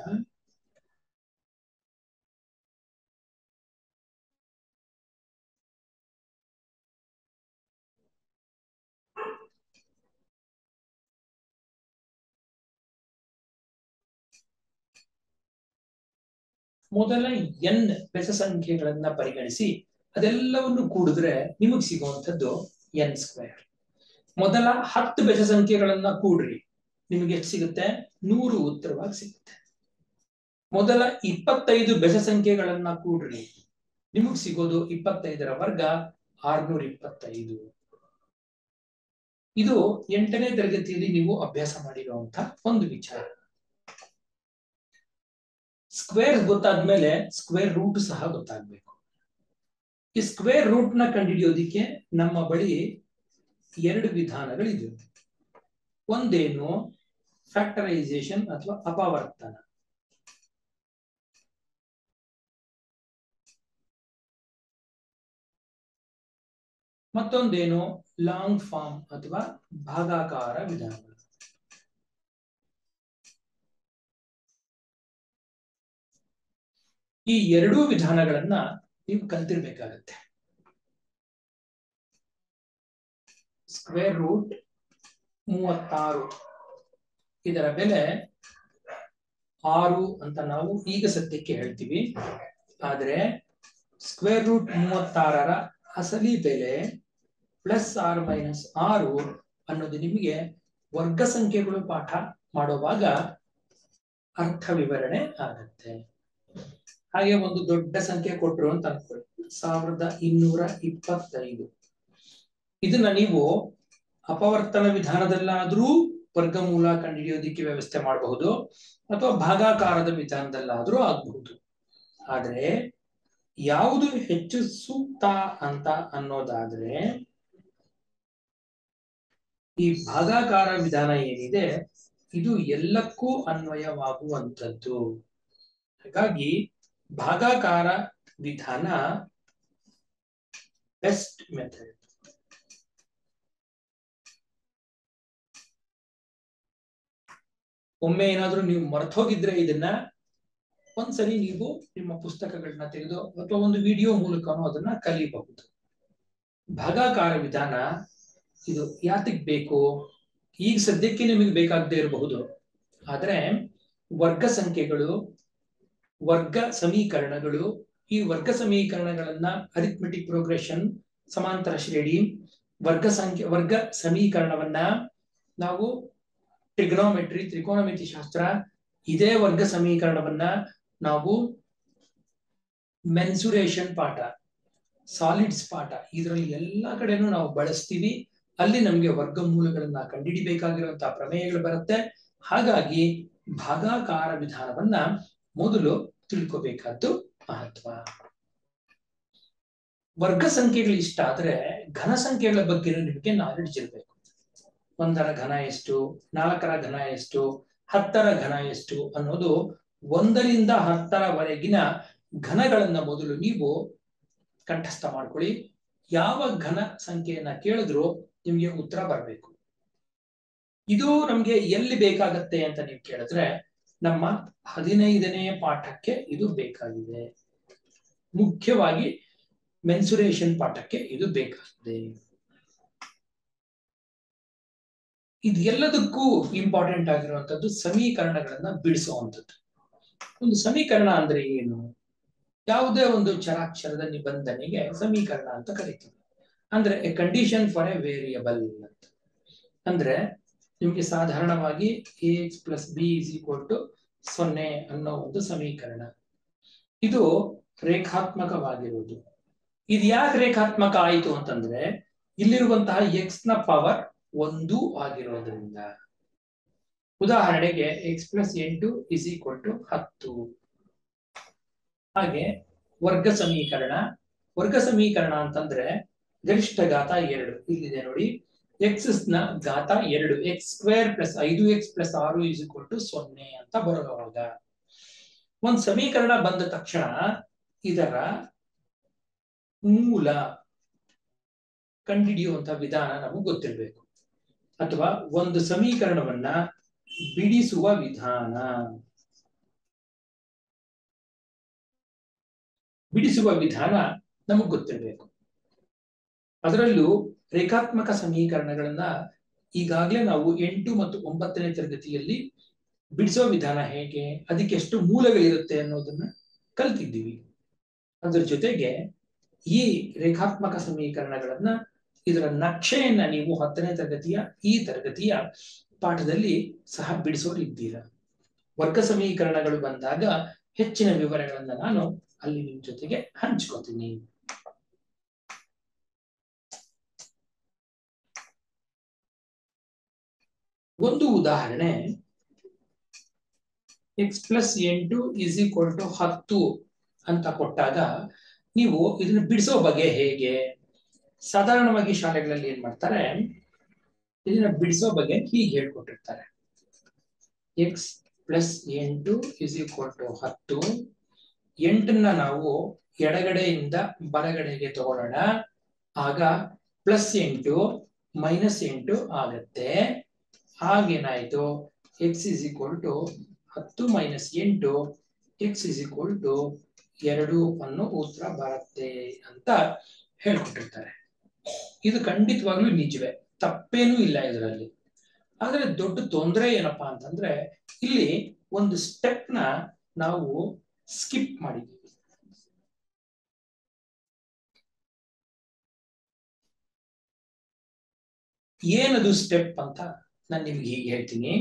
n ಬೆಸ ಸಂಖ್ಯೆಗಳನ್ನ ಪರಿಗಣಿಸಿ ಅದೆಲ್ಲವನ್ನು ಕೂಡಿದ್ರೆ ನಿಮಗೆ ಸಿಗುವಂಥದ್ದು n². ಮೊದಲ 10 ಬೆಸ ಸಂಖ್ಯೆಗಳನ್ನ ಕೂಡ್ರಿ, ನಿಮಗೆ ಎಷ್ಟು ಸಿಗುತ್ತೆ? 100 ಉತ್ತರವಾಗಿ ಸಿಗುತ್ತೆ. ಮೊದಲ 25 ಬೆಸ ಸಂಖ್ಯೆಗಳನ್ನ ಕೂಡ್ರಿ, ನಿಮಗೆ ಸಿಗೋದು 25ರ ವರ್ಗ 625. ಇದು 8ನೇ ತರಗತಿಯಲ್ಲಿ ನೀವು ಅಭ್ಯಾಸ ಮಾಡಿರುವಂತಹ ಒಂದು ವಿಚಾರ. ಸ್ಕ್ವೇರ್ ಗೊತ್ತಾದ್ಮೇಲೆ ಸ್ಕ್ವೇರ್ ರೂಟ್ ಸಹ ಗೊತ್ತಾಗ್ಬೇಕು. ಈ ಸ್ಕ್ವೇರ್ ರೂಟ್ ನ ಕಂಡುಹಿಡಿಯೋದಿಕ್ಕೆ ನಮ್ಮ ಬಳಿ 2 ವಿಧಾನಗಳಿವೆ. ಒಂದೇನು ಫ್ಯಾಕ್ಟರೈಸೇಷನ್ ಅಥವಾ ಅಪವರ್ತನ. ಮತ್ತೊಂದೇನು ಲಾಂಗ್ ಫಾರ್ಮ್ ಅಥವಾ ಭಾಗಾಕಾರ ವಿಧಾನ. ಈ 2 ವಿಧಾನಗಳನ್ನ ನೀವು ಕಲ್ತಿರ್ಬೇಕಾಗತ್ತೆ. ಸ್ಕ್ವೇರ್ ರೂಟ್ 36 ಇದರ ಬೆಲೆ 6 ಅಂತ ನಾವು ಈಗ ಸದ್ಯಕ್ಕೆ ಹೇಳ್ತೀವಿ. ಆದ್ರೆ ಸ್ಕ್ವೇರ್ ರೂಟ್ 36ರ ಅಸಲಿ ಬೆಲೆ +r−6 ಅನ್ನೋದು ನಿಮಗೆ ವರ್ಗ ಸಂಖ್ಯೆಗಳು ಪಾಠ ಮಾಡುವಾಗ ಅರ್ಥ ವಿವರಣೆ ಆಗುತ್ತೆ. ಹಾಗೆ ಒಂದು ದೊಡ್ಡ ಸಂಖ್ಯೆ ಕೊಟ್ಟರು ಅಂತ ಅನ್ಕೊಳ್ಳಿ, 1225. ಇದನ್ನ ನೀವು ಅಪವರ್ತನ ವಿಧಾನದಲ್ಲಾದ್ರೂ ವರ್ಗಮೂಲ ಕಂಡುಹಿಡಿಯೋದಿಕ್ಕೆ ವ್ಯವಸ್ಥೆ ಮಾಡಬಹುದು ಅಥವಾ ಭಾಗಾಕಾರದ ವಿಧಾನದಲ್ಲಾದ್ರೂ ಆಗಬಹುದು. ಆದ್ರೆ ಯಾವುದು ಹೆಚ್ಚು ಸೂಕ್ತ ಅಂತ ಅನ್ನೋದಾದ್ರೆ ಈ ಭಾಗಾಕಾರ ವಿಧಾನ ಏನಿದೆ ಇದು ಎಲ್ಲಕ್ಕೂ ಅನ್ವಯವಾಗುವಂಥದ್ದು. ಹಾಗಾಗಿ ಭಾಗಾಕಾರ ವಿಧಾನ ಬೆಸ್ಟ್ ಮೆಥಡ್. ಒಮ್ಮೆ ಏನಾದ್ರೂ ನೀವು ಮರ್ತೋಗಿದ್ರೆ ಇದನ್ನ ಒಂದ್ಸರಿ ನೀವು ನಿಮ್ಮ ಪುಸ್ತಕಗಳನ್ನ ತೆಗೆದು ಅಥವಾ ಒಂದು ವಿಡಿಯೋ ಮೂಲಕನೂ ಅದನ್ನ ಕಲಿಯಬಹುದು. ಭಾಗಾಕಾರ ವಿಧಾನ ಇದು ಯಾತಿಗ್ ಬೇಕು? ಈಗ ಸದ್ಯಕ್ಕೆ ನಿಮಗೆ ಬೇಕಾಗದೇ ಇರಬಹುದು, ಆದ್ರೆ ವರ್ಗ ಸಂಖ್ಯೆಗಳು, ವರ್ಗ ಸಮೀಕರಣಗಳು, ಈ ವರ್ಗ ಸಮೀಕರಣಗಳನ್ನ ಅರಿಥಮೆಟಿಕ್ ಪ್ರೋಗ್ರೆಷನ್, ಸಮಾಂತರ ಶ್ರೇಣಿ, ವರ್ಗ ಸಮೀಕರಣವನ್ನ ನಾವು ಟ್ರಿಗ್ನೋಮೆಟ್ರಿ, ತ್ರಿಕೋನಮಿತಿ ಶಾಸ್ತ್ರ, ಇದೇ ವರ್ಗ ಸಮೀಕರಣವನ್ನ ನಾವು ಮೆನ್ಸುರೇಷನ್ ಪಾಠ, ಸಾಲಿಡ್ಸ್ ಪಾಠ, ಇದರಲ್ಲಿ ಎಲ್ಲಾ ಕಡೆನೂ ನಾವು ಬಳಸ್ತೀವಿ. ಅಲ್ಲಿ ನಮಗೆ ವರ್ಗಮೂಲಗಳನ್ನ ಕಂಡುಹಿಡಿಬೇಕಾಗಿರುವಂತಹ ಪ್ರಮೇಯಗಳು ಬರುತ್ತೆ. ಹಾಗಾಗಿ ಭಾಗಾಕಾರ ವಿಧಾನವನ್ನ ಮೊದಲು ತಿಳ್ಕೋಬೇಕಾದ್ದು ಮಹತ್ವ. ವರ್ಗ ಸಂಖ್ಯೆಗಳು ಇಷ್ಟ ಆದ್ರೆ ಘನ ಸಂಖ್ಯೆಗಳ ಬಗ್ಗೆ ನಿಮಗೆ ನಾಲೆಡ್ಜ್ ಇರಬೇಕು. 1ರ ಘನ ಎಷ್ಟು, 4ರ ಘನ ಎಷ್ಟು, 10ರ ಘನ ಎಷ್ಟು ಅನ್ನೋದು 1ರಿಂದ 10ರವರೆಗಿನ ಘನಗಳನ್ನ ಮೊದಲು ನೀವು ಕಂಠಸ್ಥ ಮಾಡ್ಕೊಳ್ಳಿ. ಯಾವ ಘನ ಸಂಖ್ಯೆಯನ್ನ ಕೇಳಿದ್ರು ನಿಮ್ಗೆ ಉತ್ತರ ಬರಬೇಕು. ಇದು ನಮ್ಗೆ ಎಲ್ಲಿ ಬೇಕಾಗತ್ತೆ ಅಂತ ನೀವು ಕೇಳಿದ್ರೆ ನಮ್ಮ 15ನೇ ಪಾಠಕ್ಕೆ ಇದು ಬೇಕಾಗಿದೆ. ಮುಖ್ಯವಾಗಿ ಮೆನ್ಸುರೇಷನ್ ಪಾಠಕ್ಕೆ ಇದು ಬೇಕಾಗಿದೆ. ಇದು ಎಲ್ಲದಕ್ಕೂ ಇಂಪಾರ್ಟೆಂಟ್ ಆಗಿರುವಂತದ್ದು ಸಮೀಕರಣಗಳನ್ನ ಬಿಡಿಸುವಂಥದ್ದು. ಒಂದು ಸಮೀಕರಣ ಅಂದ್ರೆ ಏನು? ಯಾವುದೇ ಒಂದು ಚರಾಕ್ಷರದ ನಿಬಂಧನೆಗೆ ಸಮೀಕರಣ ಅಂತ ಕರೀತೀವಿ. ಅಂದ್ರೆ A condition for A variable ಅಂತ. ಅಂದ್ರೆ ನಿಮ್ಗೆ ಸಾಧಾರಣವಾಗಿ ax + b = 0 ಅನ್ನೋ ಒಂದು ಸಮೀಕರಣ. ಇದು ರೇಖಾತ್ಮಕವಾಗಿರುವುದು. ಇದು ಯಾಕೆ ರೇಖಾತ್ಮಕ ಆಯಿತು ಅಂತಂದ್ರೆ ಇಲ್ಲಿರುವಂತಹ x ನ ಪವರ್ 1 ಆಗಿರೋದ್ರಿಂದ. ಉದಾಹರಣೆಗೆ x + 8 = 10. ಹಾಗೆ ವರ್ಗ ಸಮೀಕರಣ ಅಂತಂದ್ರೆ ಗರಿಷ್ಠ ಘಾತ 2 ಇಲ್ಲಿದೆ ನೋಡಿ. x ನ ಘಾತ 2, x² + 5x + 6 = 0 ಅಂತ ಬರುವಾಗ ಒಂದು ಸಮೀಕರಣ ಬಂದ ತಕ್ಷಣ ಇದರ ಮೂಲ ಕಂಡುಹಿಡಿಯುವಂತಹ ವಿಧಾನ ನಮಗೆ ಗೊತ್ತಿರಬೇಕು. ಅಥವಾ ಒಂದು ಸಮೀಕರಣವನ್ನ ಬಿಡಿಸುವ ವಿಧಾನ. ನಮಗ್ ಗೊತ್ತಿರಬೇಕು. ಅದರಲ್ಲೂ ರೇಖಾತ್ಮಕ ಸಮೀಕರಣಗಳನ್ನ ಈಗಾಗಲೇ ನಾವು 8 ಮತ್ತು 9ನೇ ತರಗತಿಯಲ್ಲಿ ಬಿಡಿಸೋ ವಿಧಾನ ಹೇಗೆ, ಅದಕ್ಕೆ ಎಷ್ಟು ಮೂಲಗಳಿರುತ್ತೆ ಅನ್ನೋದನ್ನ ಕಲ್ತಿದ್ದೀವಿ. ಅದ್ರ ಜೊತೆಗೆ ಈ ರೇಖಾತ್ಮಕ ಸಮೀಕರಣಗಳನ್ನ ಇದರ ನಕ್ಷೆಯನ್ನ ನೀವು 10ನೇ ತರಗತಿಯ ಈ ತರಗತಿಯ ಪಾಠದಲ್ಲಿ ಸಹ ಬಿಡಿಸೋರಿದ್ದೀರಾ. ವರ್ಗ ಸಮೀಕರಣಗಳು ಬಂದಾಗ ಹೆಚ್ಚಿನ ವಿವರಗಳನ್ನ ನಾನು ಅಲ್ಲಿ ನಿಮ್ ಜೊತೆಗೆ ಹಂಚ್ಕೋತೀನಿ. ಒಂದು ಉದಾಹರಣೆ, x + 8 = 10 ಅಂತ ಕೊಟ್ಟಾಗ ನೀವು ಇದನ್ನ ಬಿಡಿಸೋ ಬಗೆ ಹೇಗೆ? ಸಾಧಾರಣವಾಗಿ ಶಾಲೆಗಳಲ್ಲಿ ಏನ್ ಮಾಡ್ತಾರೆ, ಇದನ್ನ ಬಿಡಿಸೋ ಬಗ್ಗೆ ಹೀಗೆ ಹೇಳ್ಕೊಟ್ಟಿರ್ತಾರೆ. x + 8 = 10. 8ನ್ನ ನಾವು ಎಡಗಡೆಯಿಂದ ಬಲಗಡೆಗೆ ತಗೊಳ್ಳೋಣ. ಆಗ +8 -8 ಆಗತ್ತೆ. ಆಗೇನಾಯ್ತು, x = 10 - 8, x = 2 ಅನ್ನೋ ಉತ್ತರ ಬರುತ್ತೆ ಅಂತ ಹೇಳ್ಕೊಟ್ಟಿರ್ತಾರೆ. ಇದು ಖಂಡಿತವಾಗ್ಲೂ ನಿಜವೇ, ತಪ್ಪೇನೂ ಇಲ್ಲ ಇದರಲ್ಲಿ. ಆದ್ರೆ ದೊಡ್ಡ ತೊಂದರೆ ಏನಪ್ಪಾ ಅಂತಂದ್ರೆ ಇಲ್ಲಿ ಒಂದು ಸ್ಟೆಪ್ ನ ನಾವು ಸ್ಕಿಪ್ ಮಾಡಿದ್ದೀವಿ. ಏನದು ಸ್ಟೆಪ್ ಅಂತ ನಾನು ನಿಮ್ಗೆ ಹೀಗೆ ಹೇಳ್ತೀನಿ.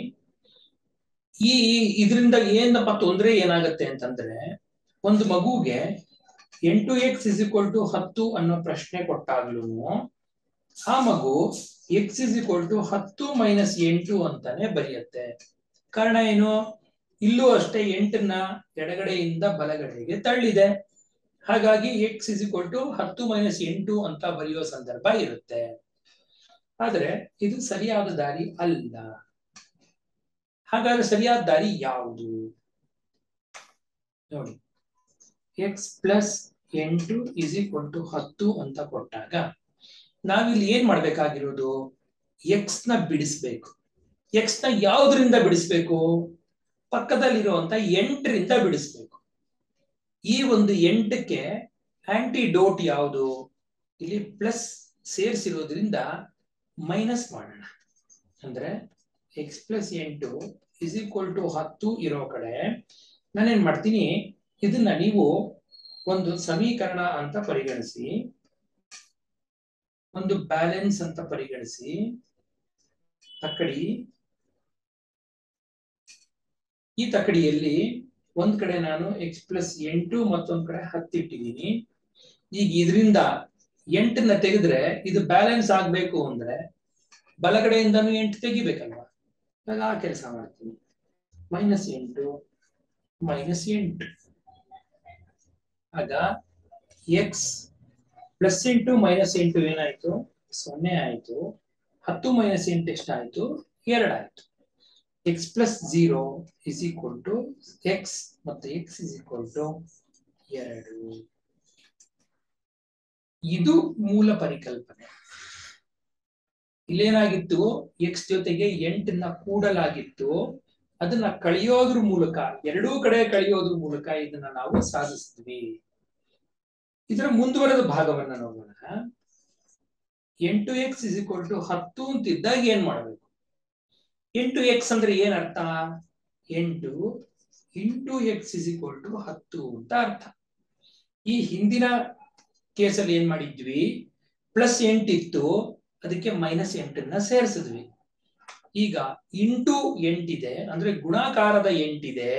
ಇದರಿಂದ ಏನಪ್ಪ ತೊಂದರೆ ಏನಾಗತ್ತೆ ಅಂತಂದ್ರೆ, ಒಂದು ಮಗುಗೆ 8x = 10 ಅನ್ನೋ ಪ್ರಶ್ನೆ ಕೊಟ್ಟಾಗ್ಲೂ ಆ ಮಗು x = 10 - 8 ಅಂತಾನೆ ಬರೆಯುತ್ತೆ. ಕಾರಣ ಏನು? ಇಲ್ಲೂ ಅಷ್ಟೇ 8ನ್ನ ಎಡಗಡೆಯಿಂದ ಬಲಗಡೆಗೆ ತಳ್ಳಿದೆ. ಹಾಗಾಗಿ x is equal to 10 minus 8 ಅಂತ ಬರೆಯುವ ಸಂದರ್ಭ ಇರುತ್ತೆ. ಆದರೆ ಇದು ಸರಿಯಾದ ದಾರಿ ಅಲ್ಲ. ಹಾಗಾದ್ರೆ ಸರಿಯಾದ ದಾರಿ ಯಾವುದು ನೋಡಿ. X plus 8 is equal to 10 ಅಂತ ಕೊಟ್ಟಾಗ ನಾವಿಲ್ಲಿ ಏನ್ ಮಾಡ್ಬೇಕಾಗಿರೋದು, ಎಕ್ಸ್ ನ ಬಿಡಿಸ್ಬೇಕು. ಎಕ್ಸ್ ನ ಯಾವುದರಿಂದ ಬಿಡಿಸ್ಬೇಕು, ಪಕ್ಕದಲ್ಲಿರುವಂತ 8ರಿಂದ ಬಿಡಿಸ್ಬೇಕು. ಈ ಒಂದು 8ಕ್ಕೆ ಆಂಟಿಡೋಟ್ ಯಾವುದು, ಇಲ್ಲಿ ಪ್ಲಸ್ ಸೇರಿಸಿರೋದ್ರಿಂದ ಮೈನಸ್ ಮಾಡೋಣ. ಅಂದ್ರೆ x plus 8 is equal to 10 ಇರೋ ಕಡೆ ನಾನೇನ್ ಮಾಡ್ತೀನಿ, ಇದನ್ನ ನೀವು ಒಂದು ಸಮೀಕರಣ ಅಂತ ಪರಿಗಣಿಸಿ, ಒಂದು ಬ್ಯಾಲೆನ್ಸ್ ಅಂತ ಪರಿಗಣಿಸಿ ತಕ್ಕಡಿ. ಈ ತಕ್ಕಡಿಯಲ್ಲಿ ಒಂದ್ ಕಡೆ ನಾನು ಎಕ್ಸ್ ಪ್ಲಸ್ 8 ಮತ್ತೊಂದ್ ಕಡೆ 10 ಇಟ್ಟಿದ್ದೀನಿ. ಈಗ ಇದರಿಂದ 8ನ್ನ ತೆಗೆದ್ರೆ ಇದು ಬ್ಯಾಲೆನ್ಸ್ ಆಗ್ಬೇಕು ಅಂದ್ರೆ ಬಲಗಡೆಯಿಂದನೂ 8 ತೆಗಿಬೇಕಲ್ವಾ. ಆ ಕೆಲಸ ಮಾಡ್ತೀನಿ. -8 -8 ಆಗ ಎಕ್ಸ್ ಪ್ಲಸ್ 8 -8 ಏನಾಯ್ತು, 0 ಆಯ್ತು. 10 - 8 ಎಷ್ಟಾಯ್ತು, 2 ಆಯ್ತು. X plus 0 is equal to x ಮತ್ತು ಎಕ್ಸ್ ಇಸ್ ಈಕ್ವಲ್ ಟು 2. ಇದು ಮೂಲ ಪರಿಕಲ್ಪನೆ. ಇಲ್ಲೇನಾಗಿತ್ತು, ಎಕ್ಸ್ ಜೊತೆಗೆ 8ನ್ನ ಕೂಡಲಾಗಿತ್ತು. ಅದನ್ನ ಕಳೆಯೋದ್ರ ಮೂಲಕ, ಎರಡೂ ಕಡೆ ಕಳೆಯೋದ್ರ ಮೂಲಕ ಇದನ್ನ ನಾವು ಸಾಧಿಸಿದ್ವಿ. ಇದರ ಮುಂದುವರೆದ ಭಾಗವನ್ನ ನೋಡೋಣ. 8x ಇಸ್ ಈಕ್ವಲ್ ಟು 10 ಅಂತಿದ್ದಾಗ ಏನ್ ಮಾಡಬೇಕು, 8x ಅಂದ್ರೆ ಏನ್ ಅರ್ಥ, 8 into x is equal to 10 ಅಂತ ಅರ್ಥ. ಈ ಹಿಂದಿನ ಕೇಸಲ್ಲಿ ಏನ್ ಮಾಡಿದ್ವಿ, ಪ್ಲಸ್ 8 ಇತ್ತು, ಅದಕ್ಕೆ -8ನ್ನ ಸೇರಿಸಿದ್ವಿ. ಈಗ ಇಂಟು 8 ಇದೆ, ಅಂದ್ರೆ ಗುಣಾಕಾರದ 8 ಇದೆ.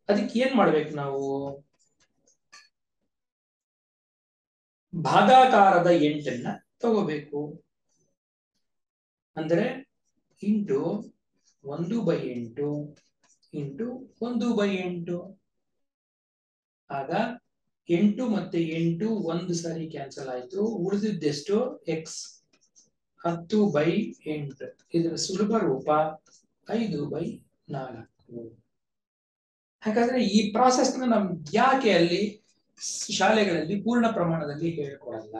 ಅದಕ್ಕೆ ಏನ್ ಮಾಡ್ಬೇಕು ನಾವು, ಭಾಗಾಕಾರದ 8ನ್ನ ತಗೋಬೇಕು. ಅಂದ್ರೆ ಇಂಟು 1/8 ಇಂಟು 1/8. ಆಗ 8 ಮತ್ತೆ 8 ಒಂದು ಸಾರಿ ಕ್ಯಾನ್ಸಲ್ ಆಯ್ತು. ಉಳಿದಿದ್ದೆಷ್ಟು, ಎಕ್ಸ್ 10/8. ಇದರ ಸುಲಭ ರೂಪ 5/4. ಹಾಗಾದ್ರೆ ಈ ಪ್ರಾಸೆಸ್ ನ ನಮ್ ಯಾಕೆ ಅಲ್ಲಿ ಶಾಲೆಗಳಲ್ಲಿ ಪೂರ್ಣ ಪ್ರಮಾಣದಲ್ಲಿ ಹೇಳ್ಕೊಡಲ್ಲ,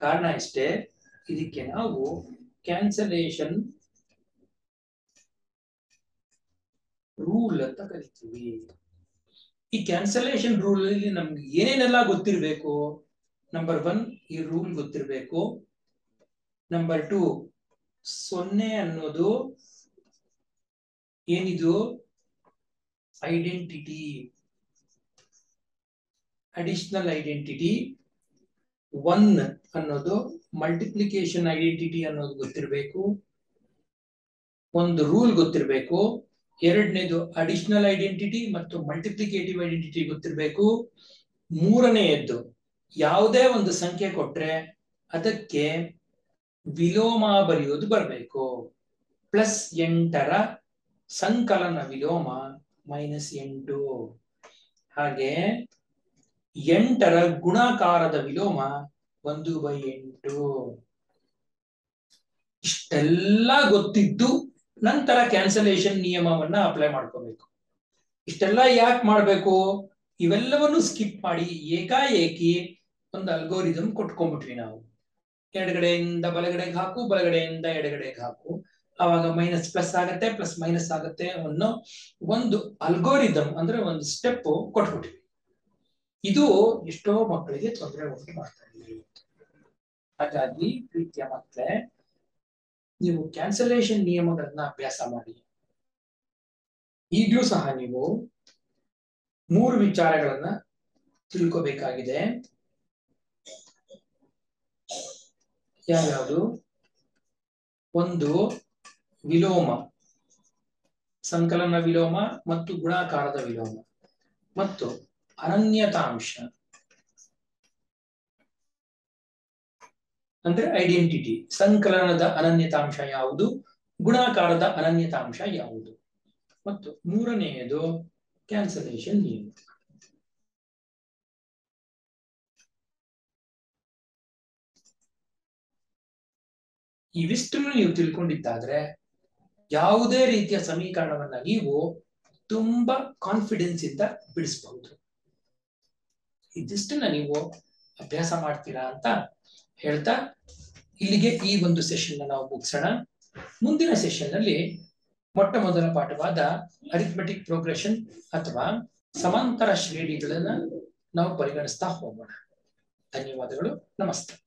ಕಾರಣ ಇಷ್ಟೇ. ಇದಕ್ಕೆ ನಾವು ಕ್ಯಾನ್ಸಲೇಷನ್ ರೂಲ್ ಅಂತ ಕರಿತೀವಿ. ಈ ಕ್ಯಾನ್ಸಲೇಷನ್ ರೂಲ್ ಅಲ್ಲಿ ನಮ್ಗೆ ಏನೇನೆಲ್ಲ ಗೊತ್ತಿರಬೇಕು. ನಂಬರ್ 1 ಈ ರೂಲ್ ಗೊತ್ತಿರಬೇಕು. ನಂಬರ್ 2 0 ಅನ್ನೋದು ಏನಿದು, ಐಡೆಂಟಿಟಿ, ಅಡಿಷನಲ್ ಐಡೆಂಟಿಟಿ. 1 ಅನ್ನೋದು ಮಲ್ಟಿಪ್ಲಿಕೇಶನ್ ಐಡೆಂಟಿಟಿ ಅನ್ನೋದು ಗೊತ್ತಿರಬೇಕು. ಒಂದು ರೂಲ್ ಗೊತ್ತಿರಬೇಕು. ಎರಡನೇದು ಅಡಿಷನಲ್ ಐಡೆಂಟಿಟಿ ಮತ್ತು ಮಲ್ಟಿಪ್ಲಿಕೇಟಿವ್ ಐಡೆಂಟಿಟಿ ಗೊತ್ತಿರಬೇಕು. ಮೂರನೆಯದ್ದು ಯಾವುದೇ ಒಂದು ಸಂಖ್ಯೆ ಕೊಟ್ರೆ ಅದಕ್ಕೆ ವಿಲೋಮ ಬರೆಯೋದು ಬರಬೇಕು. +8ರ ಸಂಕಲನ ವಿಲೋಮ -8. ಹಾಗೆ 8ರ ಗುಣಾಕಾರದ ವಿಲೋಮ 1/8. ಇಷ್ಟೆಲ್ಲ ಗೊತ್ತಿದ್ದು ನಂತರ ಕ್ಯಾನ್ಸಲೇಷನ್ ನಿಯಮವನ್ನ ಅಪ್ಲೈ ಮಾಡ್ಕೋಬೇಕು. ಇಷ್ಟೆಲ್ಲ ಯಾಕೆ ಮಾಡ್ಬೇಕು, ಇವೆಲ್ಲವನ್ನು ಸ್ಕಿಪ್ ಮಾಡಿ ಏಕಾಏಕಿ ಒಂದು ಅಲ್ಗೋರಿದಮ್ ಕೊಟ್ಕೊಂಡ್ಬಿಟ್ವಿ ನಾವು. ಎಡಗಡೆಯಿಂದ ಬಲಗಡೆಗೆ ಹಾಕು, ಬಲಗಡೆಯಿಂದ ಎಡಗಡೆಗೆ ಹಾಕು, ಆವಾಗ ಮೈನಸ್ ಪ್ಲಸ್ ಆಗತ್ತೆ, ಪ್ಲಸ್ ಮೈನಸ್ ಆಗತ್ತೆ ಅನ್ನೋ ಒಂದು ಅಲ್ಗೋರಿದಮ್, ಅಂದ್ರೆ ಒಂದು ಸ್ಟೆಪ್ ಕೊಟ್ಬಿಟ್ವಿ. ಇದು ಎಷ್ಟೋ ಮಕ್ಕಳಿಗೆ ತೊಂದರೆ ಉಂಟು ಮಾಡ್ತಾ ಇದೆ. ಹಾಗಾಗಿ ಪ್ರೀತಿಯ ಮಕ್ಕಳೇ, ನೀವು ಕ್ಯಾನ್ಸಲೇಷನ್ ನಿಯಮಗಳನ್ನ ಅಭ್ಯಾಸ ಮಾಡಿ. ಈಗಲೂ ಸಹ ನೀವು 3 ವಿಚಾರಗಳನ್ನ ತಿಳ್ಕೋಬೇಕಾಗಿದೆ. ಯಾವ್ಯಾವುದು, ಒಂದು ವಿಲೋಮ, ಸಂಕಲನ ವಿಲೋಮ ಮತ್ತು ಗುಣಾಕಾರದ ವಿಲೋಮ, ಮತ್ತು ಅನನ್ಯತಾಂಶ ಅಂದ್ರೆ ಐಡೆಂಟಿಟಿ. ಸಂಕಲನದ ಅನನ್ಯತಾಂಶ ಯಾವುದು, ಗುಣಾಕಾರದ ಅನನ್ಯತಾಂಶ ಯಾವುದು, ಮತ್ತು ಮೂರನೆಯದು ಕ್ಯಾನ್ಸಲೇಷನ್ ನಿಯಮ. ಇವಿಷ್ಟನ್ನು ನೀವು ತಿಳ್ಕೊಂಡಿದ್ದಾದ್ರೆ ಯಾವುದೇ ರೀತಿಯ ಸಮೀಕರಣವನ್ನ ನೀವು ತುಂಬಾ ಕಾನ್ಫಿಡೆನ್ಸ್ ಇಂದ ಬಿಡಿಸಬಹುದು. ಇದಿಷ್ಟನ್ನ ನೀವು ಅಭ್ಯಾಸ ಮಾಡ್ತೀರಾ ಅಂತ ಹೇಳ್ತಾ ಇಲ್ಲಿಗೆ ಈ ಒಂದು ಸೆಷನ್ ನಾವು ಮುಗಿಸೋಣ. ಮುಂದಿನ ಸೆಷನ್ ನಲ್ಲಿ ಮೊಟ್ಟ ಮೊದಲ ಪಾಠವಾದ ಅರಿಥಮೆಟಿಕ್ ಪ್ರೋಗ್ರೆಷನ್ ಅಥವಾ ಸಮಾಂತರ ಶ್ರೇಣಿಗಳನ್ನ ನಾವು ಪರಿಗಣಿಸ್ತಾ ಹೋಗೋಣ. ಧನ್ಯವಾದಗಳು. ನಮಸ್ತೆ.